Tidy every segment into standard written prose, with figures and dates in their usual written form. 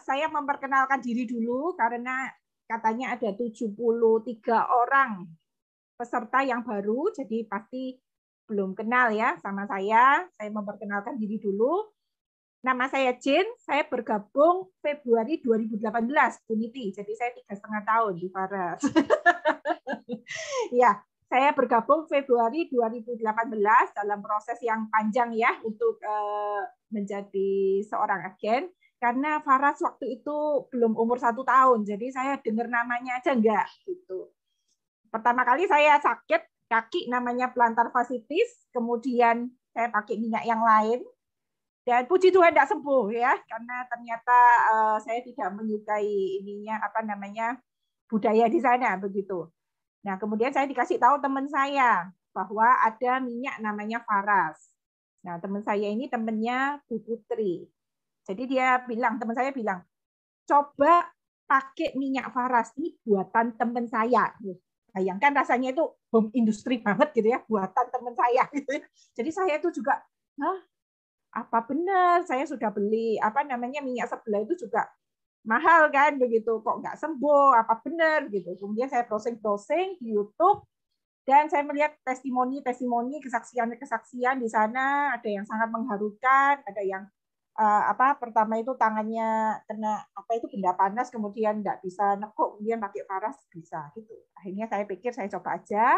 Saya memperkenalkan diri dulu karena katanya ada 73 orang peserta yang baru, jadi pasti belum kenal ya sama saya. Saya memperkenalkan diri dulu. Nama saya Jin, saya bergabung Februari 2018 Unity, jadi saya 3,5 tahun di Faras. Ya, saya bergabung Februari 2018 dalam proses yang panjang ya untuk menjadi seorang agen. Karena Faras waktu itu belum umur 1 tahun, jadi saya dengar namanya aja enggak gitu. Pertama kali saya sakit kaki namanya plantar fasciitis, kemudian saya pakai minyak yang lain, dan puji Tuhan tidak sembuh ya, karena ternyata saya tidak menyukai ininya apa namanya budaya di sana begitu. Nah kemudian saya dikasih tahu teman saya bahwa ada minyak namanya Faras. Nah teman saya ini temannya Bu Putri. Jadi teman saya bilang, coba pakai minyak Faras ini buatan teman saya. Bayangkan rasanya itu home industry banget gitu ya, buatan teman saya. Gitu. Jadi saya itu juga, apa benar saya sudah beli apa namanya minyak sebelah itu juga mahal kan begitu, kok nggak sembuh, apa benar gitu. Kemudian saya browsing di YouTube dan saya melihat testimoni kesaksian di sana, ada yang sangat mengharukan, ada yang pertama itu tangannya kena apa itu benda panas kemudian nggak bisa nekuk, kemudian pakai Faras bisa gitu. Akhirnya saya pikir saya coba aja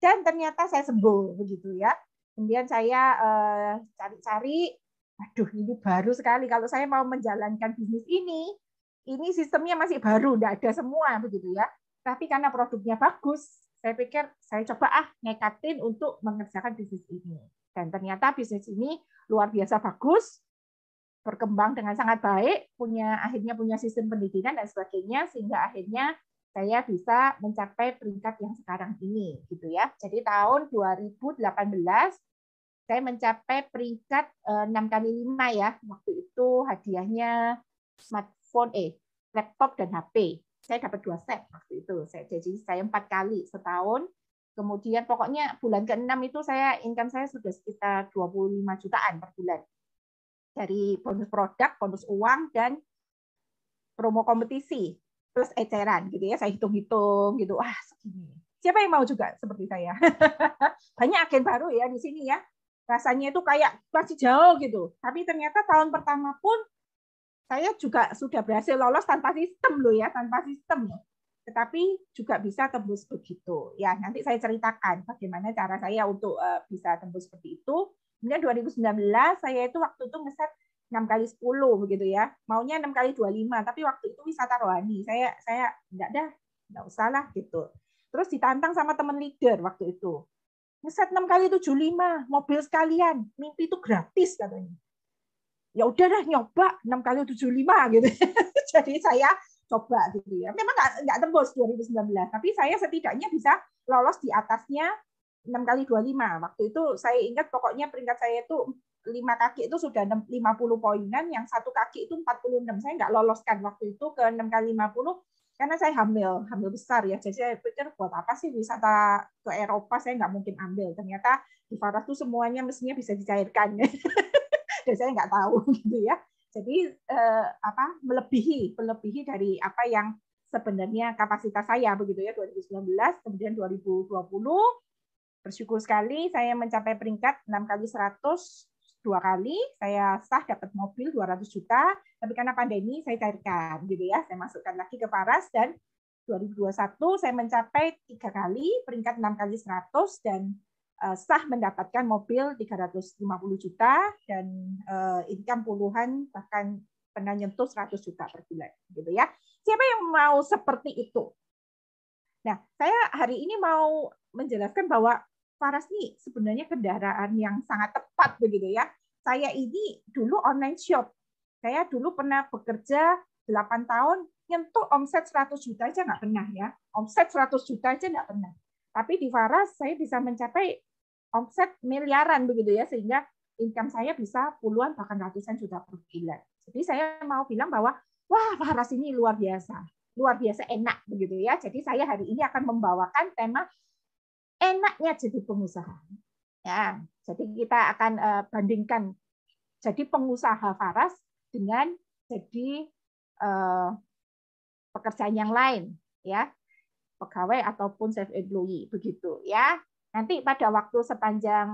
dan ternyata saya sembuh begitu ya. Kemudian saya cari-cari, aduh ini baru sekali kalau saya mau menjalankan bisnis ini sistemnya masih baru, nggak ada semua begitu ya. Tapi karena produknya bagus, saya pikir saya coba nekatin untuk mengerjakan bisnis ini. Dan ternyata bisnis ini luar biasa bagus, berkembang dengan sangat baik, akhirnya punya sistem pendidikan dan sebagainya, sehingga akhirnya saya bisa mencapai peringkat yang sekarang ini gitu ya. Jadi tahun 2018 saya mencapai peringkat 6 kali 5 ya. Waktu itu hadiahnya smartphone, laptop dan HP. Saya dapat 2 set waktu itu. Jadi saya 4 kali setahun. Kemudian pokoknya bulan ke-6 itu income saya sudah sekitar 25 jutaan per bulan. Dari bonus produk, bonus uang, dan promo kompetisi plus eceran gitu ya. Saya hitung-hitung gitu. Segini. Siapa yang mau juga seperti saya? Banyak agen baru ya di sini ya. Rasanya itu kayak masih jauh gitu. Tapi ternyata tahun pertama pun saya juga sudah berhasil lolos tanpa sistem loh ya, tanpa sistem. Tetapi juga bisa tembus begitu. Ya, nanti saya ceritakan bagaimana cara saya untuk bisa tembus seperti itu. Kemudian 2019 saya itu waktu itu ngeset 6 kali 10 begitu ya. Maunya 6 kali 25, tapi waktu itu wisata rohani. Saya enggak usah lah gitu. Terus ditantang sama teman leader waktu itu. Ngeset 6 kali 75, mobil sekalian, mimpi itu gratis katanya. Ya udah dah nyoba 6 kali 75 gitu. Jadi saya coba gitu ya. Memang nggak tembus 2019, tapi saya setidaknya bisa lolos di atasnya 6 kali 25. Waktu itu saya ingat pokoknya peringkat saya itu 5 kaki itu sudah 50 poinan, yang 1 kaki itu 46. Saya nggak loloskan waktu itu ke 6 kali 50 karena saya hamil besar ya. Jadi saya pikir buat apa sih wisata ke Eropa, saya nggak mungkin ambil. Ternyata di Faras tuh semuanya mestinya bisa dicairkan. Dan saya nggak tahu gitu ya. Jadi melebihi dari apa yang sebenarnya kapasitas saya begitu ya 2019, kemudian 2020 bersyukur sekali saya mencapai peringkat 6 kali 100 2 kali, saya sah dapat mobil 200 juta, tapi karena pandemi saya cairkan gitu ya, saya masukkan lagi ke Faras, dan 2021 saya mencapai 3 kali peringkat 6 kali 100 dan sah mendapatkan mobil 350 juta dan income puluhan, bahkan pernah nyentuh 100 juta per bulan gitu ya. Siapa yang mau seperti itu? Nah, saya hari ini mau menjelaskan bahwa Faras ini sebenarnya kendaraan yang sangat tepat begitu ya. Saya ini dulu online shop. Saya dulu pernah bekerja 8 tahun, nyentuh omset 100 juta aja nggak pernah ya. Omset 100 juta aja nggak pernah. Tapi di Faras saya bisa mencapai omset miliaran begitu ya, sehingga income saya bisa puluhan bahkan ratusan juta per bulan. Jadi saya mau bilang bahwa wah Faras ini luar biasa enak begitu ya. Jadi saya hari ini akan membawakan tema enaknya jadi pengusaha. Ya, jadi kita akan bandingkan jadi pengusaha Faras dengan jadi pekerjaan yang lain, ya, pegawai ataupun self employee, begitu ya. Nanti pada waktu sepanjang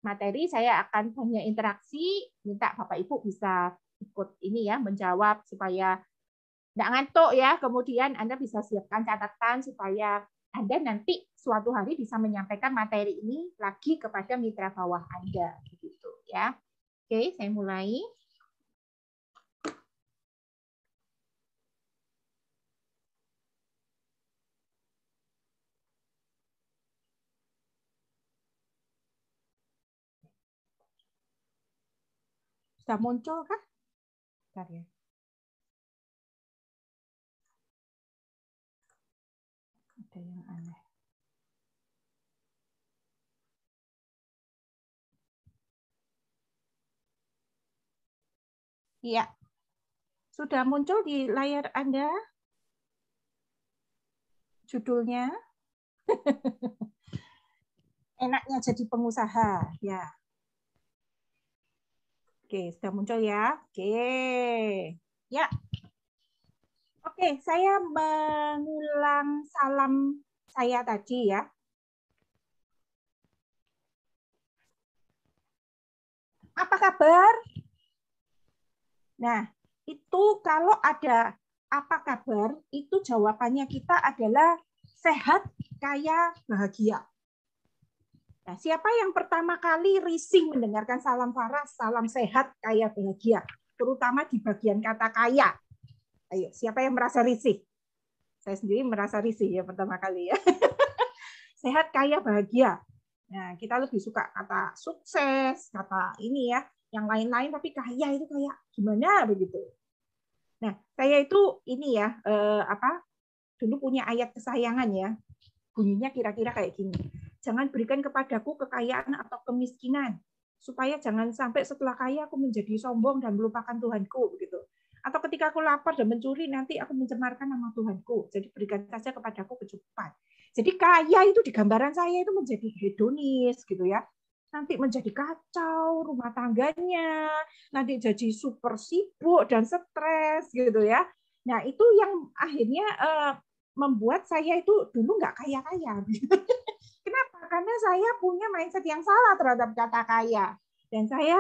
materi saya akan punya interaksi, minta Bapak Ibu bisa ikut ini ya, menjawab supaya nggak ngantuk ya. Kemudian Anda bisa siapkan catatan supaya Anda nanti suatu hari bisa menyampaikan materi ini lagi kepada mitra bawah Anda, begitu ya. Oke, saya mulai. Sudah muncul kah? Bentar ya. Ada yang aneh. Iya. Sudah muncul di layar Anda judulnya. Enaknya jadi pengusaha, ya. Oke, sudah muncul ya. Oke. Ya. Oke, saya mengulang salam saya tadi ya. Apa kabar? Nah, itu kalau ada apa kabar, itu jawabannya kita adalah sehat, kaya, bahagia. Nah, siapa yang pertama kali risih mendengarkan salam Farah, salam sehat, kaya, bahagia? Terutama di bagian kata kaya. Ayo, siapa yang merasa risih? Saya sendiri merasa risih ya pertama kali ya. Sehat, kaya, bahagia. Nah, kita lebih suka kata sukses, kata ini ya, yang lain-lain, tapi kaya itu kayak gimana begitu. Nah, saya itu ini ya, dulu punya ayat kesayangan ya. Bunyinya kira-kira kayak gini. Jangan berikan kepadaku kekayaan atau kemiskinan, supaya jangan sampai setelah kaya aku menjadi sombong dan melupakan Tuhanku begitu. Atau ketika aku lapar dan mencuri, nanti aku mencemarkan nama Tuhanku. Jadi berikan saja kepadaku kecukupan. Jadi kaya itu di gambaran saya itu menjadi hedonis gitu ya. Nanti menjadi kacau rumah tangganya, nanti jadi super sibuk dan stres gitu ya. Nah, itu yang akhirnya membuat saya itu dulu nggak kaya-kaya. Kenapa? Karena saya punya mindset yang salah terhadap kata kaya. Dan saya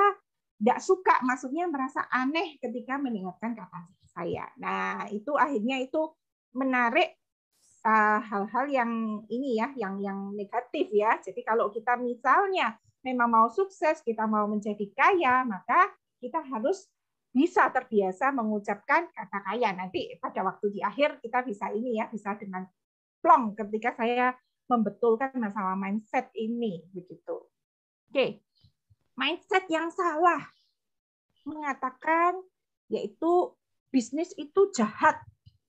tidak suka, maksudnya merasa aneh ketika mendengarkan kata saya. Nah, itu akhirnya itu menarik hal-hal yang ini ya, yang negatif ya. Jadi kalau kita misalnya memang mau sukses, kita mau menjadi kaya, maka kita harus bisa terbiasa mengucapkan kata kaya. Nanti pada waktu di akhir kita bisa ini ya, bisa dengan plong ketika saya membetulkan masalah mindset ini begitu. Oke. Mindset yang salah mengatakan yaitu bisnis itu jahat,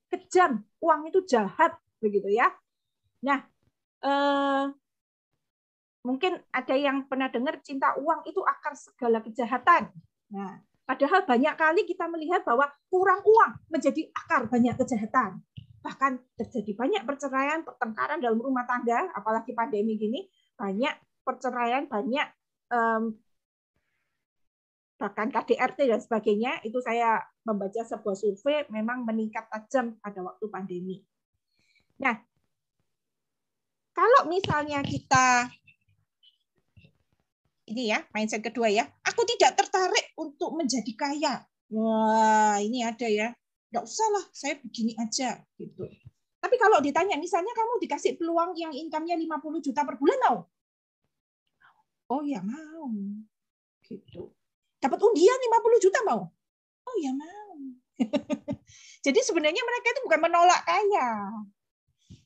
kejam, uang itu jahat begitu ya. Nah, mungkin ada yang pernah dengar cinta uang itu akar segala kejahatan. Nah, padahal banyak kali kita melihat bahwa kurang uang menjadi akar banyak kejahatan. Bahkan terjadi banyak perceraian, pertengkaran dalam rumah tangga, apalagi pandemi gini, banyak perceraian, banyak bahkan KDRT dan sebagainya. Itu saya membaca sebuah survei memang meningkat tajam pada waktu pandemi. Nah, kalau misalnya kita ini ya, mindset kedua ya, aku tidak tertarik untuk menjadi kaya. Wah, ini ada ya. Nggak usah lah, saya begini aja gitu. Tapi kalau ditanya, misalnya kamu dikasih peluang yang income-nya 50 juta per bulan, mau? Oh ya mau. Gitu. Dapat undian 50 juta, mau? Oh ya mau. Jadi sebenarnya mereka itu bukan menolak kaya,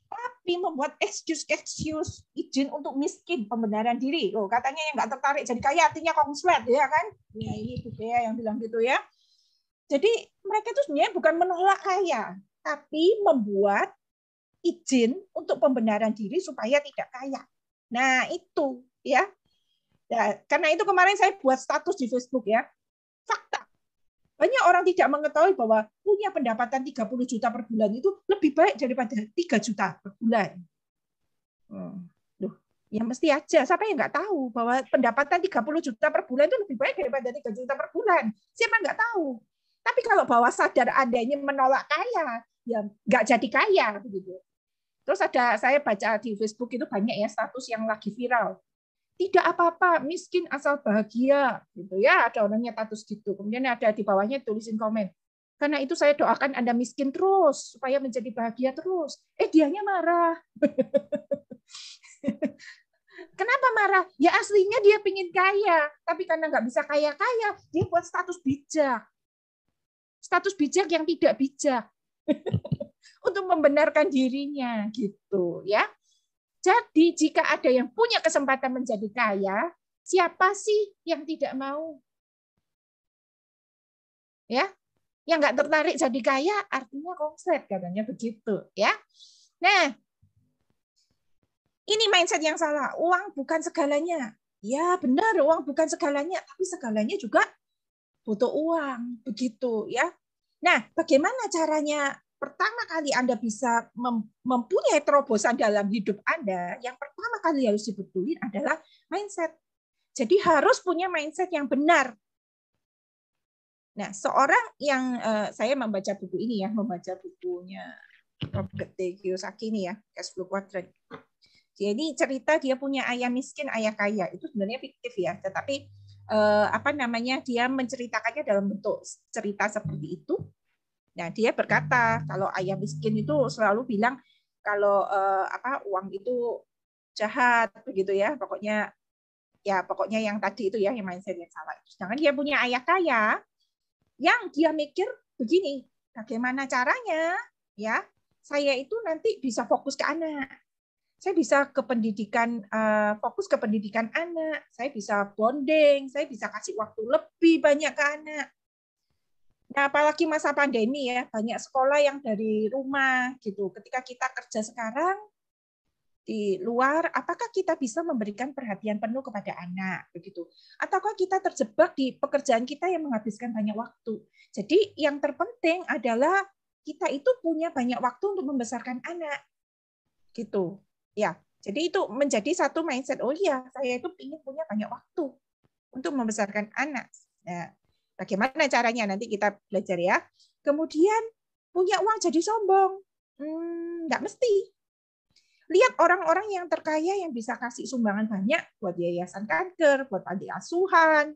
tapi membuat excuse izin untuk miskin, pembenaran diri. Oh, katanya yang nggak tertarik jadi kaya artinya konslet ya kan? Ya ini Bu Dea yang bilang gitu ya. Jadi mereka itu sebenarnya bukan menolak kaya, tapi membuat izin untuk pembenaran diri supaya tidak kaya. Nah itu ya. Ya, karena itu kemarin saya buat status di Facebook ya. Fakta. Banyak orang tidak mengetahui bahwa punya pendapatan 30 juta per bulan itu lebih baik daripada 3 juta per bulan. Loh, ya mesti aja. Siapa yang nggak tahu bahwa pendapatan 30 juta per bulan itu lebih baik daripada 3 juta per bulan? Siapa nggak tahu? Tapi kalau bawah sadar Anda ini menolak kaya, ya nggak jadi kaya begitu. Terus saya baca di Facebook itu banyak ya status yang lagi viral. Tidak apa-apa, miskin asal bahagia, gitu ya. Ada orangnya status gitu. Kemudian ada di bawahnya tulisin komen. Karena itu saya doakan Anda miskin terus supaya menjadi bahagia terus. Dianya marah. Kenapa marah? Ya aslinya dia pingin kaya, tapi karena nggak bisa kaya-kaya, dia buat status bijak. Status bijak yang tidak bijak. Untuk membenarkan dirinya gitu ya. Jadi jika ada yang punya kesempatan menjadi kaya, siapa sih yang tidak mau? Ya, yang nggak tertarik jadi kaya artinya konslet katanya begitu ya. Nah, ini mindset yang salah. Uang bukan segalanya. Ya benar, uang bukan segalanya, tapi segalanya juga butuh uang begitu ya. Nah, bagaimana caranya? Pertama kali Anda bisa mempunyai terobosan dalam hidup Anda, yang pertama kali harus dibetulin adalah mindset. Jadi harus punya mindset yang benar. Nah, seorang yang saya membaca buku ini ya, membaca bukunya Robert T. Kiyosaki ini ya, Cash Flow Quadrant. Jadi cerita dia punya ayah miskin, ayah kaya. Itu sebenarnya fiktif ya, tetapi dia menceritakannya dalam bentuk cerita seperti itu. Nah, dia berkata kalau ayah miskin itu selalu bilang kalau uang itu jahat begitu ya, pokoknya yang tadi itu ya, yang mindset yang salah. Sedangkan dia punya ayah kaya yang dia mikir begini, bagaimana caranya ya saya itu nanti bisa fokus ke anak. Saya bisa ke pendidikan, fokus ke pendidikan anak, saya bisa bonding, saya bisa kasih waktu lebih banyak ke anak. Nah, apalagi masa pandemi ya, banyak sekolah yang dari rumah gitu. Ketika kita kerja sekarang di luar, apakah kita bisa memberikan perhatian penuh kepada anak begitu? Ataukah kita terjebak di pekerjaan kita yang menghabiskan banyak waktu? Jadi yang terpenting adalah kita itu punya banyak waktu untuk membesarkan anak. Gitu. Ya. Jadi itu menjadi satu mindset. Oh iya, saya itu ingin punya banyak waktu untuk membesarkan anak. Nah, bagaimana caranya nanti kita belajar ya. Kemudian punya uang jadi sombong. Nggak mesti. Lihat orang-orang yang terkaya yang bisa kasih sumbangan banyak buat yayasan kanker, buat panti asuhan,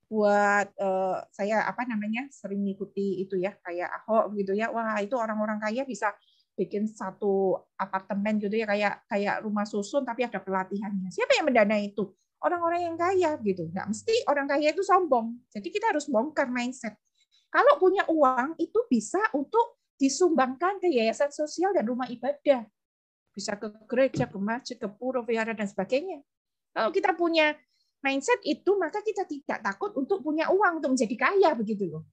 buat saya sering ngikuti itu ya, kayak Ahok gitu ya. Wah, itu orang-orang kaya bisa bikin satu apartemen gitu ya, kayak rumah susun tapi ada pelatihannya. Siapa yang mendanai itu? Orang-orang yang kaya gitu. Nggak mesti orang kaya itu sombong. Jadi kita harus bongkar mindset. Kalau punya uang itu bisa untuk disumbangkan ke yayasan sosial dan rumah ibadah. Bisa ke gereja, ke masjid, ke pura, vihara, dan sebagainya. Kalau kita punya mindset itu, maka kita tidak takut untuk punya uang, untuk menjadi kaya begitu loh.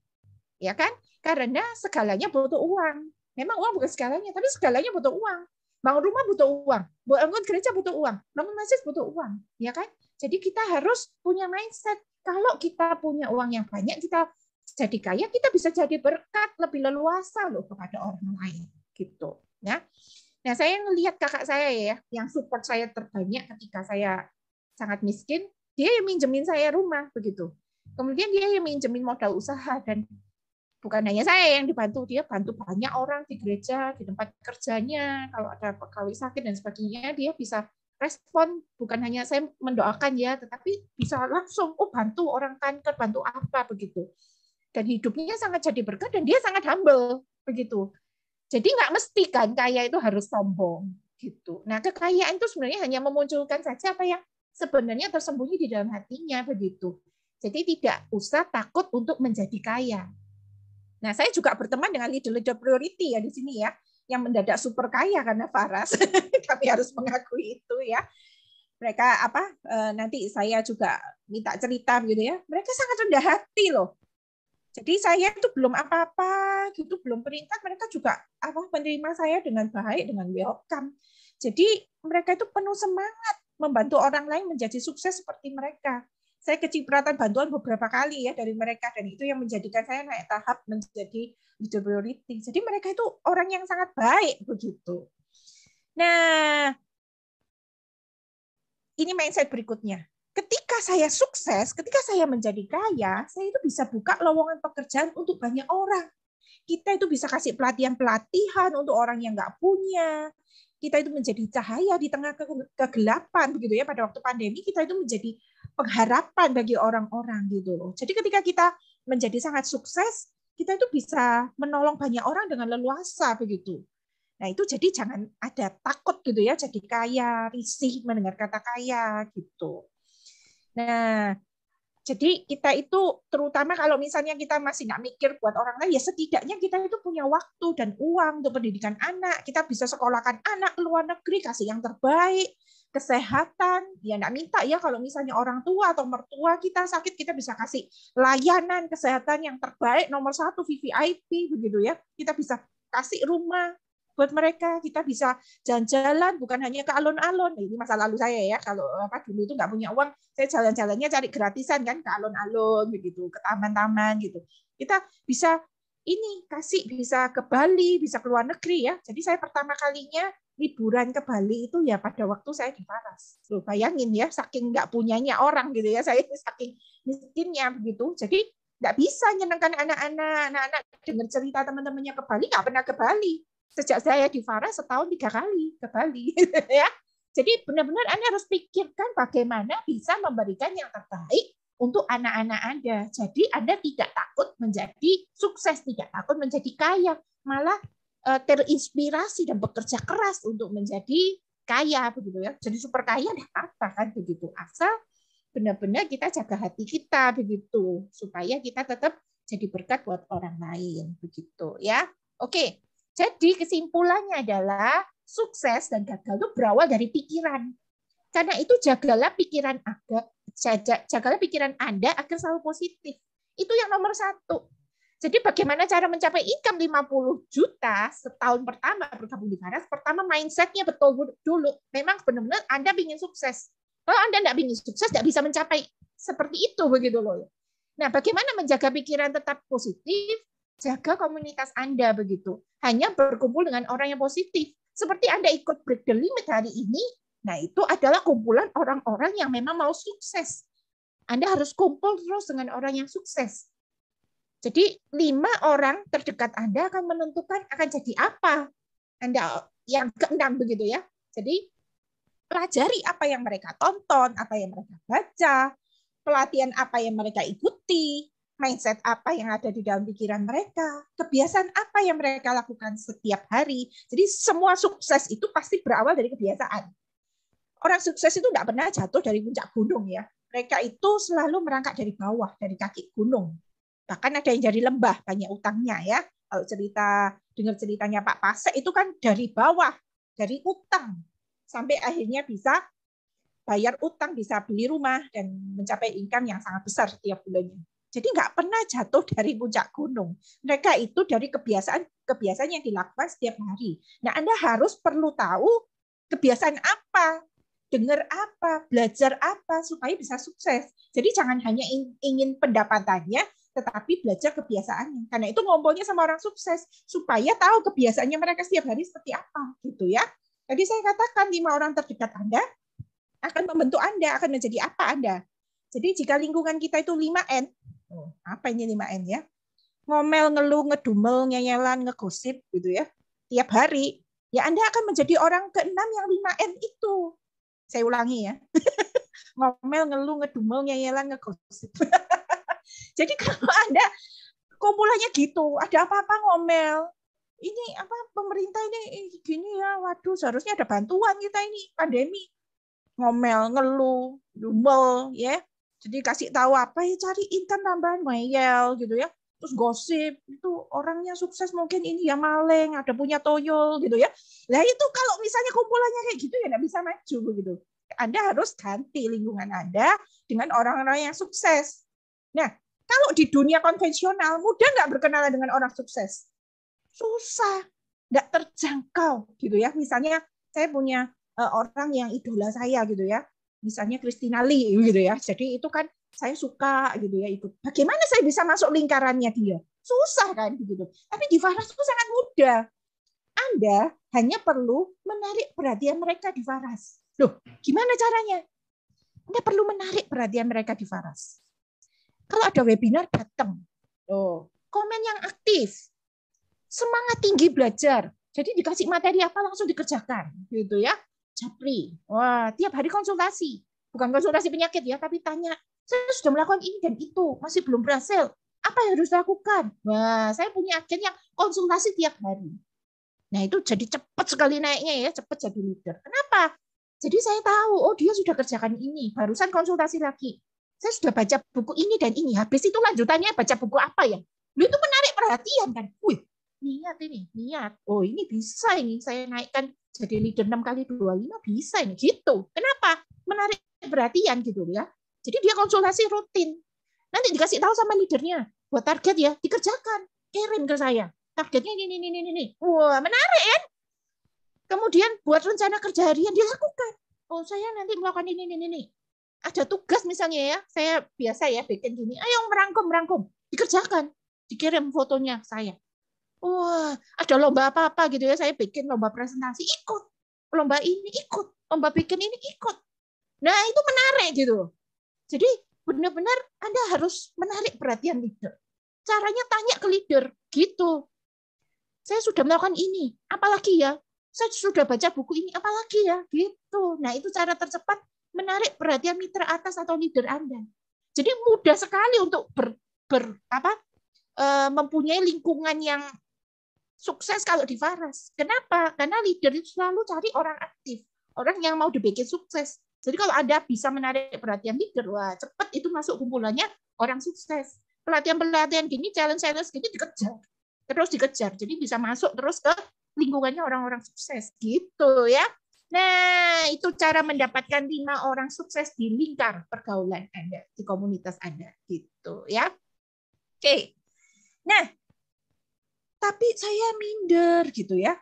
Ya kan? Karena segalanya butuh uang. Memang uang bukan segalanya, tapi segalanya butuh uang. Bangun rumah butuh uang, bangun gereja butuh uang, bangun masjid butuh uang, ya kan? Jadi kita harus punya mindset. Kalau kita punya uang yang banyak, kita jadi kaya, kita bisa jadi berkat lebih leluasa loh kepada orang lain, gitu. Ya. Nah, saya ngelihat kakak saya ya, yang support saya terbanyak ketika saya sangat miskin, dia yang minjemin saya rumah begitu. Kemudian dia yang minjemin modal usaha, dan bukan hanya saya yang dibantu, dia bantu banyak orang di gereja, di tempat kerjanya, kalau ada pegawai sakit dan sebagainya, dia bisa respon, bukan hanya saya mendoakan ya, tetapi bisa langsung, bantu orang kanker, bantu apa begitu. Dan hidupnya sangat jadi berkat, dan dia sangat humble begitu. Jadi nggak mesti kan kaya itu harus sombong gitu. Nah, kekayaan itu sebenarnya hanya memunculkan saja apa yang sebenarnya tersembunyi di dalam hatinya begitu. Jadi tidak usah takut untuk menjadi kaya. Nah, saya juga berteman dengan leader-leader priority ya di sini ya, yang mendadak super kaya karena Faras. Kami harus mengakui itu ya. Mereka nanti saya juga minta cerita gitu ya. Mereka sangat rendah hati loh. Jadi saya itu belum apa-apa gitu, belum peringkat, mereka juga menerima saya dengan baik, dengan welcome. Jadi mereka itu penuh semangat membantu orang lain menjadi sukses seperti mereka. Saya kecipratan bantuan beberapa kali ya dari mereka, dan itu yang menjadikan saya naik tahap menjadi leader priority. Jadi mereka itu orang yang sangat baik begitu. Nah, ini mindset berikutnya. ketika saya sukses, ketika saya menjadi kaya, saya itu bisa buka lowongan pekerjaan untuk banyak orang. Kita itu bisa kasih pelatihan-pelatihan untuk orang yang nggak punya. Kita itu menjadi cahaya di tengah kegelapan, begitu ya. Pada waktu pandemi kita itu menjadi pengharapan bagi orang-orang gitu loh. Jadi ketika kita menjadi sangat sukses, kita itu bisa menolong banyak orang dengan leluasa begitu. Nah itu jadi jangan ada takut gitu ya, jadi kaya, risih mendengar kata kaya gitu. Nah, jadi kita itu terutama kalau misalnya kita masih nggak mikir buat orang lain, ya setidaknya kita itu punya waktu dan uang untuk pendidikan anak. Kita bisa sekolahkan anak ke luar negeri, kasih yang terbaik, kesehatan. Ya nggak minta ya kalau misalnya orang tua atau mertua kita sakit, kita bisa kasih layanan kesehatan yang terbaik, nomor 1 VVIP begitu ya. Kita bisa kasih rumah buat mereka, kita bisa jalan-jalan bukan hanya ke alun-alun. Ini masa lalu saya ya, kalau dulu itu nggak punya uang, saya jalan-jalannya cari gratisan kan ke alun-alun begitu, ke taman-taman gitu. Kita bisa ini kasih, bisa ke Bali, bisa ke luar negeri ya. Jadi saya pertama kalinya liburan ke Bali itu ya pada waktu saya di Paras. Loh, bayangin ya, saking nggak punyanya orang gitu ya, saya saking miskinnya begitu. Jadi nggak bisa nyenangkan anak-anak dengar cerita teman-temannya ke Bali, nggak pernah ke Bali. Sejak saya di Faras setahun 3 kali ke Bali ya. Jadi benar-benar Anda harus pikirkan bagaimana bisa memberikan yang terbaik untuk anak-anak Anda. Jadi Anda tidak takut menjadi sukses, tidak takut menjadi kaya, malah terinspirasi dan bekerja keras untuk menjadi kaya begitu ya. Jadi super kaya enggak apa kan begitu. Asal benar-benar kita jaga hati kita begitu supaya kita tetap jadi berkat buat orang lain begitu ya. Oke. Jadi kesimpulannya adalah sukses dan gagal itu berawal dari pikiran. Karena itu jagalah pikiran Anda agar selalu positif. Itu yang nomor 1. Jadi bagaimana cara mencapai income 50 juta setahun pertama bergabung di Faras? Pertama mindsetnya betul dulu. Memang benar-benar Anda ingin sukses. Kalau Anda tidak ingin sukses, tidak bisa mencapai seperti itu begitu loh. Nah, bagaimana menjaga pikiran tetap positif? Jaga komunitas Anda begitu. Hanya berkumpul dengan orang yang positif. Seperti Anda ikut Break the Limit hari ini, nah itu adalah kumpulan orang-orang yang memang mau sukses. Anda harus kumpul terus dengan orang yang sukses. Jadi 5 orang terdekat Anda akan menentukan akan jadi apa. Anda yang ke-6 begitu ya. Jadi pelajari apa yang mereka tonton, apa yang mereka baca, pelatihan apa yang mereka ikuti, mindset apa yang ada di dalam pikiran mereka, kebiasaan apa yang mereka lakukan setiap hari. Jadi semua sukses itu pasti berawal dari kebiasaan. Orang sukses itu tidak pernah jatuh dari puncak gunung ya. Mereka itu selalu merangkak dari bawah, dari kaki gunung. Bahkan ada yang dari lembah, banyak utangnya ya. Kalau dengar ceritanya Pak Pasek itu kan dari bawah, dari utang. Sampai akhirnya bisa bayar utang, bisa beli rumah, dan mencapai income yang sangat besar setiap bulannya. Jadi nggak pernah jatuh dari puncak gunung. Mereka itu dari kebiasaan yang dilakukan setiap hari. Nah, Anda harus perlu tahu kebiasaan apa, dengar apa, belajar apa supaya bisa sukses. Jadi jangan hanya ingin pendapatannya, tetapi belajar kebiasaannya. Karena itu ngobrolnya sama orang sukses supaya tahu kebiasaannya mereka setiap hari seperti apa, gitu ya. Jadi saya katakan 5 orang terdekat Anda akan membentuk Anda, akan menjadi apa Anda. Jadi jika lingkungan kita itu 5N, apa ini 5N ya? Ngomel, ngeluh, ngedumel, nyeyelan, ngegosip gitu ya. Tiap hari, ya Anda akan menjadi orang ke-6 yang 5N itu. Saya ulangi ya. Ngomel, ngeluh, ngedumel, nyeyelan, ngegosip. Jadi kalau Anda kumpulannya gitu, ada apa-apa ngomel. Ini apa pemerintah ini gini ya, waduh seharusnya ada bantuan kita ini pandemi. Ngomel, ngeluh, dumel ya. Jadi kasih tahu apa ya, cari income tambahan, ngeyel gitu ya. Terus gosip, itu orangnya sukses mungkin ini ya maling, ada punya toyol gitu ya. Nah itu kalau misalnya kumpulannya kayak gitu ya nggak bisa maju begitu. Anda harus ganti lingkungan Anda dengan orang-orang yang sukses. Nah, kalau di dunia konvensional, mudah nggak berkenalan dengan orang sukses? Susah, nggak terjangkau gitu ya. Misalnya saya punya orang yang idola saya gitu ya. Misalnya Christina Lee gitu ya. Jadi itu kan saya suka gitu ya ikut. Bagaimana saya bisa masuk lingkarannya dia? Susah kan gitu. Tapi di Faras itu sangat mudah. Anda hanya perlu menarik perhatian mereka di Faras. Loh, gimana caranya? Anda perlu menarik perhatian mereka di Faras. Kalau ada webinar, datang. Komen yang aktif. Semangat tinggi belajar. Jadi dikasih materi apa langsung dikerjakan. Gitu ya. Japri. Wah, tiap hari konsultasi. Bukan konsultasi penyakit ya, tapi tanya, saya sudah melakukan ini dan itu, masih belum berhasil. Apa yang harus dilakukan? Wah, saya punya agen yang konsultasi tiap hari. Nah, itu jadi cepat sekali naiknya ya, cepat jadi leader. Kenapa? Jadi saya tahu, oh dia sudah kerjakan ini, barusan konsultasi lagi. Saya sudah baca buku ini dan ini. Habis itu lanjutannya baca buku apa ya? Itu menarik perhatian kan. Wih, niat. Oh, ini bisa ini. Saya naikkan jadi leader 6 kali 25 bisa ini. Gitu. Kenapa? Menarik perhatian gitu ya. Jadi dia konsultasi rutin. Nanti dikasih tahu sama leadernya. Buat target ya, dikerjakan. Kirim ke saya. Targetnya ini. Wah, menarik kan? Kemudian buat rencana kerja harian dilakukan. Oh, saya nanti melakukan ini. Ada tugas misalnya ya, saya biasa ya bikin gini, ayo merangkum, dikerjakan, dikirim fotonya saya. Wah, ada lomba apa-apa gitu ya, saya bikin lomba presentasi, ikut. Lomba ini ikut, lomba bikin ini ikut. Nah, itu menarik gitu. Jadi benar-benar Anda harus menarik perhatian leader. Caranya tanya ke leader, gitu. Saya sudah melakukan ini, apalagi ya? Saya sudah baca buku ini, apalagi ya? Gitu. Nah, itu cara tercepat menarik perhatian mitra atas atau leader Anda. Jadi mudah sekali untuk mempunyai lingkungan yang sukses kalau di Faras. Kenapa? Karena leader itu selalu cari orang aktif, orang yang mau dibikin sukses. Jadi kalau Anda bisa menarik perhatian leader, wah cepat itu masuk kumpulannya orang sukses. Pelatihan-pelatihan gini, challenge-challenge gini dikejar. Jadi bisa masuk terus ke lingkungannya orang-orang sukses gitu ya. Nah, itu cara mendapatkan 5 orang sukses di lingkar pergaulan Anda, di komunitas Anda gitu ya. Oke. Nah, tapi saya minder gitu ya.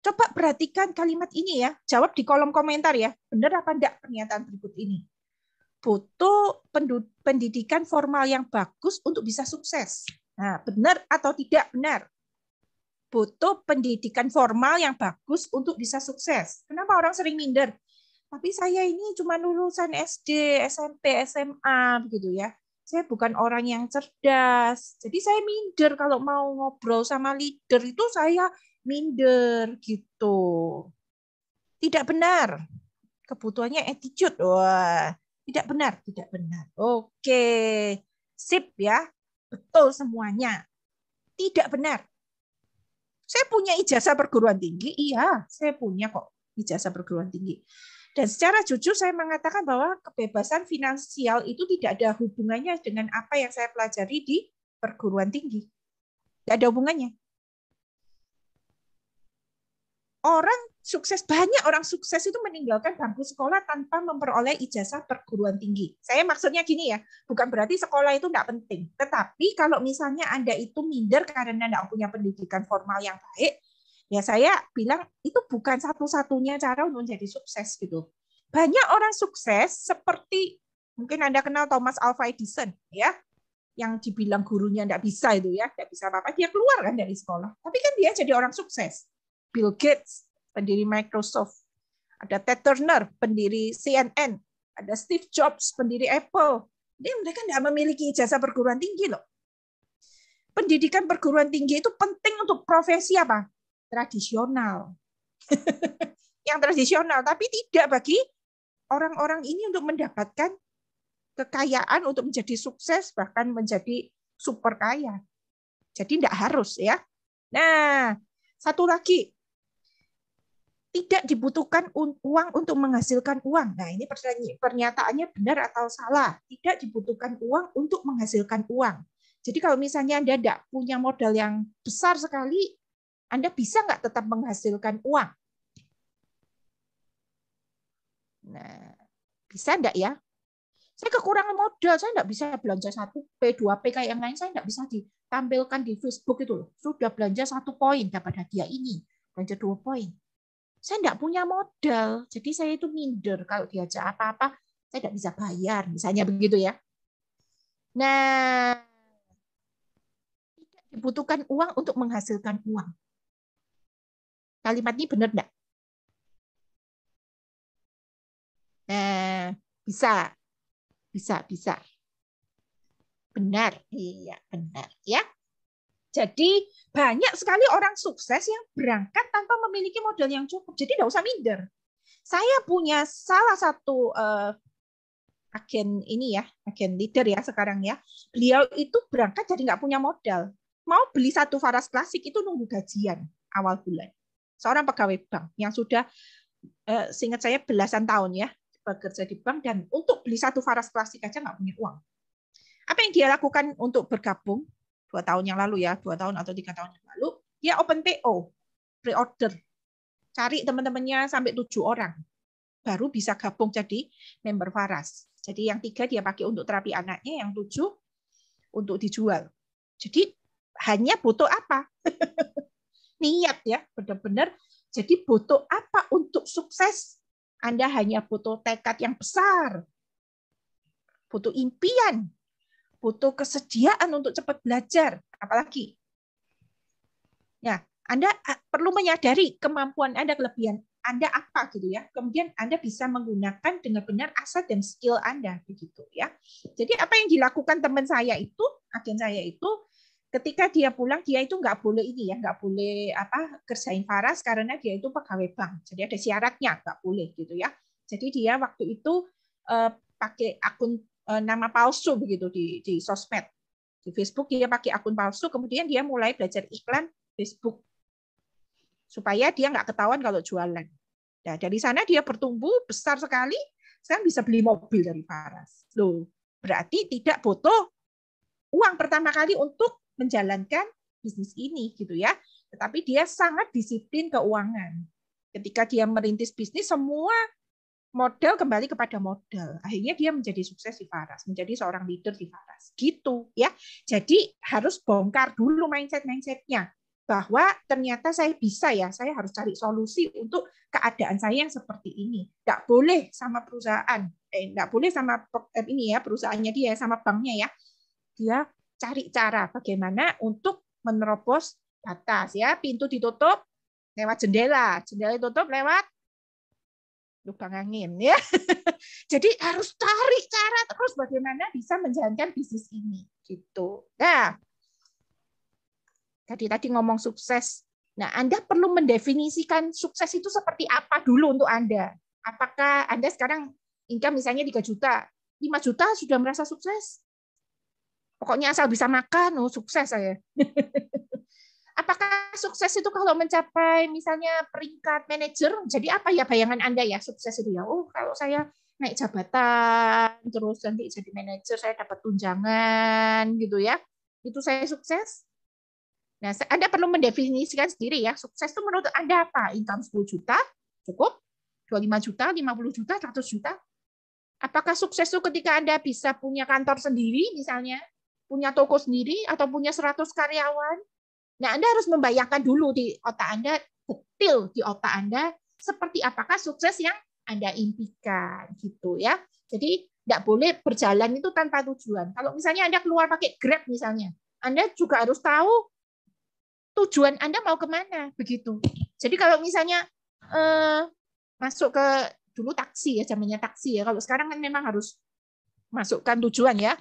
Coba perhatikan kalimat ini ya. Jawab di kolom komentar ya. Benar apa enggak pernyataan berikut ini? Butuh pendidikan formal yang bagus untuk bisa sukses. Nah, benar atau tidak benar? Butuh pendidikan formal yang bagus untuk bisa sukses. Kenapa orang sering minder? Tapi saya ini cuma lulusan SD, SMP, SMA, begitu ya. Saya bukan orang yang cerdas. Jadi saya minder kalau mau ngobrol sama leader itu saya minder gitu. Tidak benar. Kebutuhannya attitude. Wah, tidak benar. Oke. Sip ya. Betul semuanya. Tidak benar. Saya punya ijazah perguruan tinggi, iya, saya punya kok ijazah perguruan tinggi. Dan secara jujur saya mengatakan bahwa kebebasan finansial itu tidak ada hubungannya dengan apa yang saya pelajari di perguruan tinggi. Tidak ada hubungannya. Banyak orang sukses itu meninggalkan bangku sekolah tanpa memperoleh ijazah perguruan tinggi. Saya maksudnya gini ya, bukan berarti sekolah itu tidak penting. Tetapi kalau misalnya Anda itu minder karena tidak punya pendidikan formal yang baik, ya saya bilang itu bukan satu-satunya cara untuk menjadi sukses gitu. Banyak orang sukses seperti mungkin Anda kenal Thomas Alva Edison ya, yang dibilang gurunya tidak bisa itu ya, tidak bisa apa-apa, dia keluar kan dari sekolah. Tapi kan dia jadi orang sukses. Bill Gates, pendiri Microsoft, ada Ted Turner, pendiri CNN, ada Steve Jobs, pendiri Apple. Jadi mereka tidak memiliki ijazah perguruan tinggi loh. Pendidikan perguruan tinggi itu penting untuk profesi apa? Tradisional. Yang tradisional, tapi tidak bagi orang-orang ini untuk mendapatkan kekayaan, untuk menjadi sukses, bahkan menjadi super kaya. Jadi tidak harus ya. Nah, satu lagi. Tidak dibutuhkan uang untuk menghasilkan uang. Nah, ini pernyataannya benar atau salah. Tidak dibutuhkan uang untuk menghasilkan uang. Jadi kalau misalnya Anda tidak punya modal yang besar sekali, Anda bisa nggak tetap menghasilkan uang? Nah, bisa enggak ya? Saya kekurangan modal, saya enggak bisa belanja 1P, 2P kayak yang lain, saya enggak bisa ditampilkan di Facebook itu loh. Sudah belanja 1 poin, dapat hadiah ini. Belanja 2 poin. Saya enggak punya modal, jadi saya itu minder. Kalau diajak apa-apa, saya enggak bisa bayar, misalnya begitu ya. Nah, tidak dibutuhkan uang untuk menghasilkan uang. Kalimat ini benar enggak? Bisa. Benar, iya benar ya. Jadi banyak sekali orang sukses yang berangkat tanpa memiliki modal yang cukup. Jadi tidak usah minder. Saya punya salah satu agen ini ya, agen leader ya sekarang ya. Beliau itu berangkat jadi nggak punya modal. Mau beli satu Faras klasik itu nunggu gajian awal bulan. Seorang pegawai bank yang sudah seingat saya belasan tahun ya bekerja di bank, dan untuk beli satu Faras klasik aja nggak punya uang. Apa yang dia lakukan untuk bergabung 2 tahun yang lalu ya, 2 tahun atau 3 tahun yang lalu, dia open PO, pre-order. Cari teman-temannya sampai 7 orang. Baru bisa gabung jadi member Faras. Jadi yang 3 dia pakai untuk terapi anaknya, yang 7 untuk dijual. Jadi hanya butuh apa? Niat ya, benar-benar. Jadi butuh apa untuk sukses? Anda hanya butuh tekad yang besar. Butuh impian. Butuh kesediaan untuk cepat belajar, apalagi. Ya, Anda perlu menyadari kemampuan Anda, kelebihan Anda apa gitu ya. Kemudian Anda bisa menggunakan dengan benar aset dan skill Anda begitu ya. Jadi apa yang dilakukan teman saya itu, agen saya itu, ketika dia pulang dia itu nggak boleh ini ya, nggak boleh kerjain Faras karena dia itu pegawai bank. Jadi ada syaratnya, nggak boleh gitu ya. Jadi dia waktu itu pakai akun nama palsu begitu di sosmed, di Facebook dia pakai akun palsu, kemudian dia mulai belajar iklan Facebook supaya dia nggak ketahuan kalau jualan. Nah dari sana dia bertumbuh besar sekali, sekarang bisa beli mobil dari Faras. Loh, berarti tidak butuh uang pertama kali untuk menjalankan bisnis ini gitu ya, tetapi dia sangat disiplin keuangan. Ketika dia merintis bisnis, semua modal kembali kepada modal. Akhirnya dia menjadi sukses di Faras, menjadi seorang leader di Faras. Gitu ya. Jadi harus bongkar dulu mindset-mindsetnya bahwa ternyata saya bisa ya, saya harus cari solusi untuk keadaan saya yang seperti ini. Nggak boleh sama perusahaan, nggak boleh sama ini ya, perusahaannya dia sama banknya ya. Dia cari cara bagaimana untuk menerobos batas ya, pintu ditutup lewat jendela, jendela ditutup lewat lubang angin ya. Jadi harus cari cara terus bagaimana bisa menjalankan bisnis ini gitu. Nah, tadi ngomong sukses. Nah, Anda perlu mendefinisikan sukses itu seperti apa dulu untuk Anda. Apakah Anda sekarang income misalnya 3 juta, 5 juta sudah merasa sukses? Pokoknya asal bisa makan, sukses saya. Apakah sukses itu kalau mencapai misalnya peringkat manajer? Jadi apa ya bayangan Anda ya sukses itu ya? Oh, kalau saya naik jabatan, terus nanti jadi manajer, saya dapat tunjangan gitu ya. Itu saya sukses. Nah, Anda perlu mendefinisikan sendiri ya. Sukses itu menurut Anda apa? Income 10 juta? Cukup? 25 juta, 50 juta, 100 juta? Apakah sukses itu ketika Anda bisa punya kantor sendiri misalnya? Punya toko sendiri atau punya 100 karyawan? Nah, Anda harus membayangkan dulu di otak Anda, detail di otak Anda, seperti apakah sukses yang Anda impikan, gitu ya. Jadi, tidak boleh berjalan itu tanpa tujuan. Kalau misalnya Anda keluar pakai Grab misalnya, Anda juga harus tahu tujuan Anda mau kemana, begitu. Jadi kalau misalnya masuk ke dulu taksi ya, zamannya taksi ya. Kalau sekarang kan memang harus masukkan tujuan ya.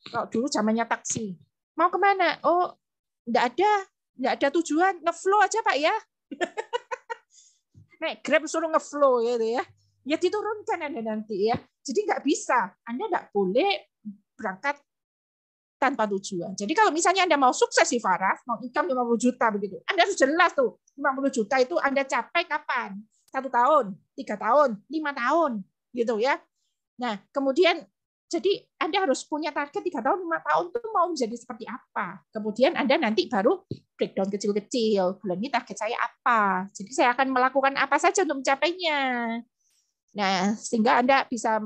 Kalau dulu zamannya taksi, mau kemana? Oh, nggak ada tujuan, ngeflow aja Pak ya. Naik Grab suruh ngeflow gitu ya. Ya diturunkan Anda nanti ya. Jadi nggak bisa. Anda nggak boleh berangkat tanpa tujuan. Jadi kalau misalnya Anda mau sukses di Faras, mau income 50 juta begitu, Anda harus jelas tuh 50 juta itu Anda capai kapan? 1 tahun, 3 tahun, 5 tahun gitu ya. Nah, kemudian jadi Anda harus punya target 3 tahun, 5 tahun itu mau menjadi seperti apa. Kemudian Anda nanti baru breakdown kecil-kecil. Bulan ini target saya apa. Jadi saya akan melakukan apa saja untuk mencapainya. Nah, sehingga Anda bisa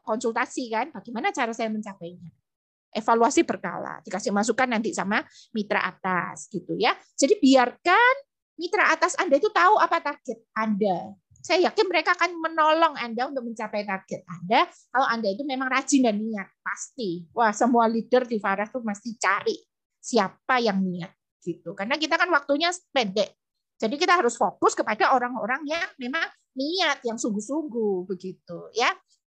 konsultasi kan, bagaimana cara saya mencapainya. Evaluasi berkala. Dikasih masukan nanti sama mitra atas gitu ya. Jadi biarkan mitra atas Anda itu tahu apa target Anda. Saya yakin mereka akan menolong Anda untuk mencapai target Anda kalau Anda itu memang rajin dan niat. Pasti. Wah, semua leader di Faras tuh mesti cari siapa yang niat gitu. Karena kita kan waktunya pendek. Jadi kita harus fokus kepada orang-orang yang memang niat yang sungguh-sungguh begitu ya.